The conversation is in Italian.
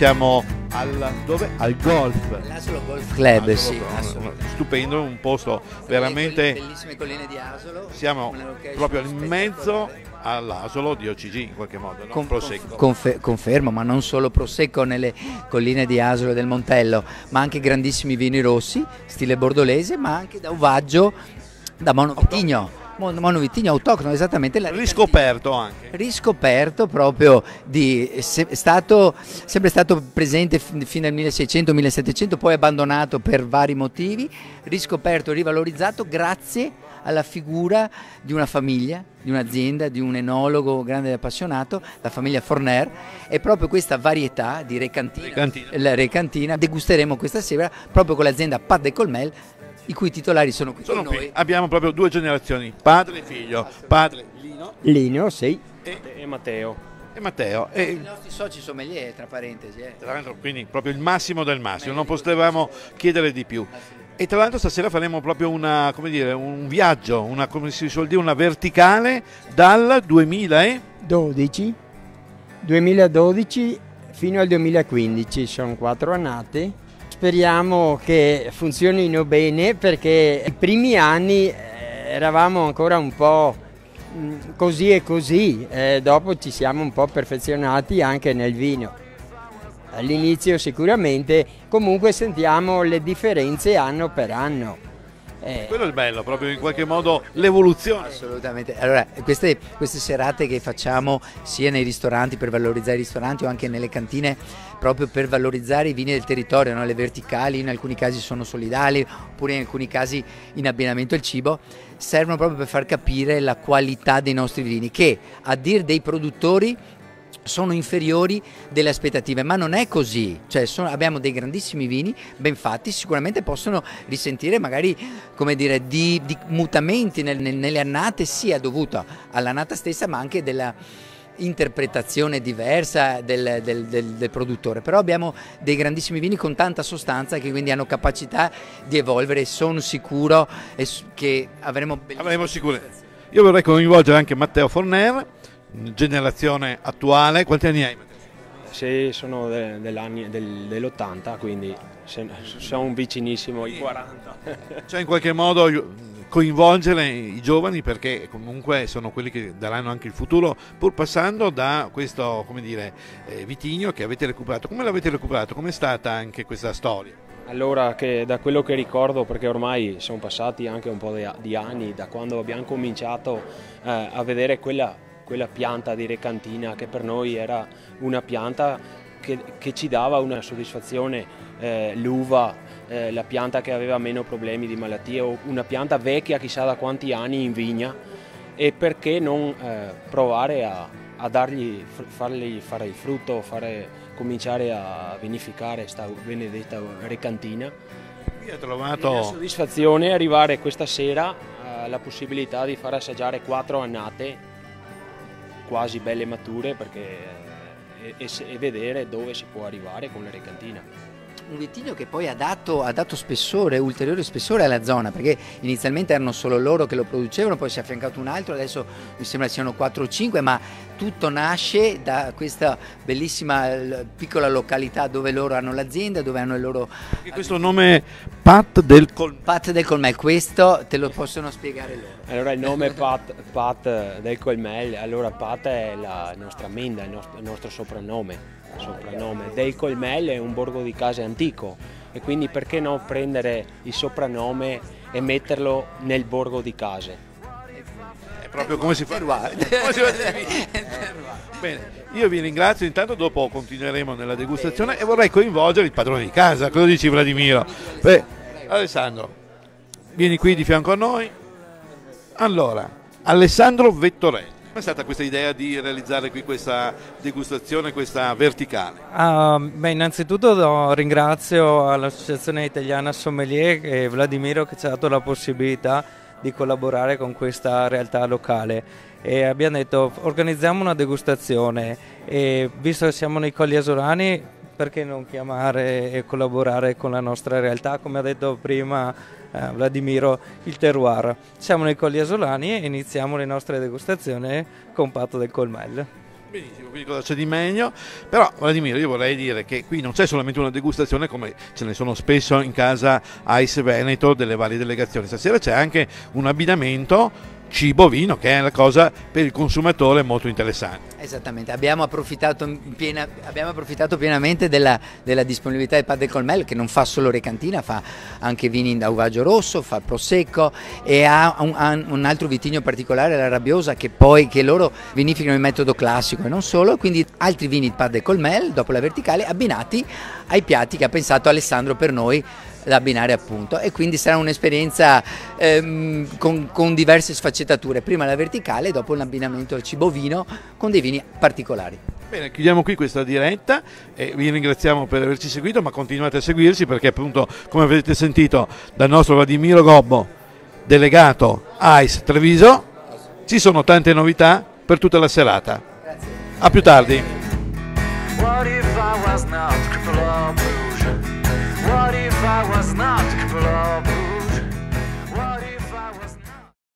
siamo dove? Al golf. L'Asolo Golf Club, sì. Stupendo, un posto veramente. Bellissime colline di Asolo. Siamo proprio in mezzo all'Asolo di OCG in qualche modo, no? Prosecco. Confermo, ma non solo Prosecco nelle colline di Asolo e del Montello, ma anche grandissimi vini rossi, stile bordolese, ma anche da uvaggio, da Mono Vitigno. Mono Vitigno autoctono, esattamente. Riscoperto anche. Riscoperto proprio, sempre stato presente fino al 1600-1700, poi abbandonato per vari motivi, riscoperto e rivalorizzato grazie alla figura di una famiglia, di un'azienda, di un enologo grande e appassionato, la famiglia Forner, e proprio questa varietà di la Recantina degusteremo questa sera proprio con l'azienda Pat de Colmel, i cui titolari sono qui con noi. Abbiamo proprio due generazioni, padre e figlio. Padre Lino, sì. E Matteo. E Matteo. I nostri soci sommelier, tra parentesi. Tra l'altro, quindi proprio il massimo del massimo, non potevamo chiedere di più. E tra l'altro stasera faremo proprio un viaggio, come si suol dire, una verticale dal 2012 fino al 2015, sono 4 annate. Speriamo che funzionino bene, perché i primi anni eravamo ancora un po' così e così, dopo ci siamo un po' perfezionati anche nel vino. All'inizio sicuramente, comunque sentiamo le differenze anno per anno. Quello è il bello, proprio in qualche modo l'evoluzione. Assolutamente. Allora, queste serate che facciamo sia nei ristoranti per valorizzare i ristoranti o anche nelle cantine proprio per valorizzare i vini del territorio, no? Le verticali in alcuni casi sono solidali, oppure in alcuni casi in abbinamento al cibo, servono proprio per far capire la qualità dei nostri vini, che a dir dei produttori sono inferiori delle aspettative, ma non è così, cioè abbiamo dei grandissimi vini ben fatti, sicuramente possono risentire magari, come dire, di mutamenti nelle annate, sia dovuto all'annata stessa ma anche della interpretazione diversa del produttore, però abbiamo dei grandissimi vini con tanta sostanza che quindi hanno capacità di evolvere, e sono sicuro che avremo sicurezza. Io vorrei coinvolgere anche Matteo Forner, generazione attuale. Quanti anni hai? Sì, sono dell'80, quindi sono vicinissimo ai 40. Cioè in qualche modo coinvolgere i giovani, perché comunque sono quelli che daranno anche il futuro, pur passando da questo, come dire, vitigno che avete recuperato. Come l'avete recuperato? Com'è stata anche questa storia? Allora, da quello che ricordo, perché ormai sono passati anche un po' di anni da quando abbiamo cominciato a vedere quella pianta di Recantina, che per noi era una pianta che ci dava una soddisfazione, l'uva, la pianta che aveva meno problemi di malattie, o una pianta vecchia chissà da quanti anni in vigna, e perché non provare a fargli fare il frutto, cominciare a vinificare questa benedetta Recantina. Qui ha trovato la soddisfazione arrivare questa sera alla possibilità di far assaggiare 4 annate quasi belle mature, e vedere dove si può arrivare con la Recantina. Un vitigno che poi ha dato spessore, ulteriore spessore alla zona, perché inizialmente erano solo loro che lo producevano, poi si è affiancato un altro, adesso mi sembra siano 4 o 5, ma tutto nasce da questa bellissima piccola località dove loro hanno l'azienda, dove hanno il loro... E questo nome Pat del Colmel. Pat del Colmel, questo te lo possono spiegare loro. Allora il nome Pat del Colmel, allora Pat è la nostra ammenda, il nostro soprannome. Del Colmel è un borgo di case antico, e quindi perché no prendere il soprannome e metterlo nel borgo di case? È proprio come si fa. Bene, io vi ringrazio, intanto dopo continueremo nella degustazione e vorrei coinvolgere il padrone di casa. Cosa dici, Vladimiro? Beh, Alessandro, vieni qui di fianco a noi. Allora, Alessandro Vettorelli. Come è stata questa idea di realizzare qui questa degustazione, questa verticale? Innanzitutto ringrazio all'Associazione Italiana Sommelier e Vladimiro che ci ha dato la possibilità di collaborare con questa realtà locale, e abbiamo detto organizziamo una degustazione, e visto che siamo nei Colli Asolani, perché non chiamare e collaborare con la nostra realtà, come ha detto prima Vladimiro, il terroir. Siamo nei Colli Asolani e iniziamo le nostre degustazioni con Pat del Colmel. Benissimo, quindi cosa c'è di meglio? Però Vladimiro, io vorrei dire che qui non c'è solamente una degustazione come ce ne sono spesso in casa Ice Veneto delle varie delegazioni, stasera c'è anche un abbinamento cibo-vino che è una cosa per il consumatore molto interessante. Esattamente, abbiamo approfittato pienamente della disponibilità del Padre Colmel, che non fa solo recantina, fa anche vini in dauvaggio rosso, fa prosecco e ha un altro vitigno particolare, la Rabbiosa, che loro vinificano in metodo classico e non solo, quindi altri vini di Padre Colmel dopo la verticale abbinati ai piatti che ha pensato Alessandro per noi da abbinare, appunto, e quindi sarà un'esperienza con diverse sfaccettature, prima la verticale e dopo l'abbinamento al cibo-vino con dei vini particolari. Bene, chiudiamo qui questa diretta e vi ringraziamo per averci seguito, ma continuate a seguirci perché appunto, come avete sentito dal nostro Vladimiro Gobbo, delegato ICE Treviso, ci sono tante novità per tutta la serata. Grazie. A più tardi. What if I was not crippled? What if I was not crippled?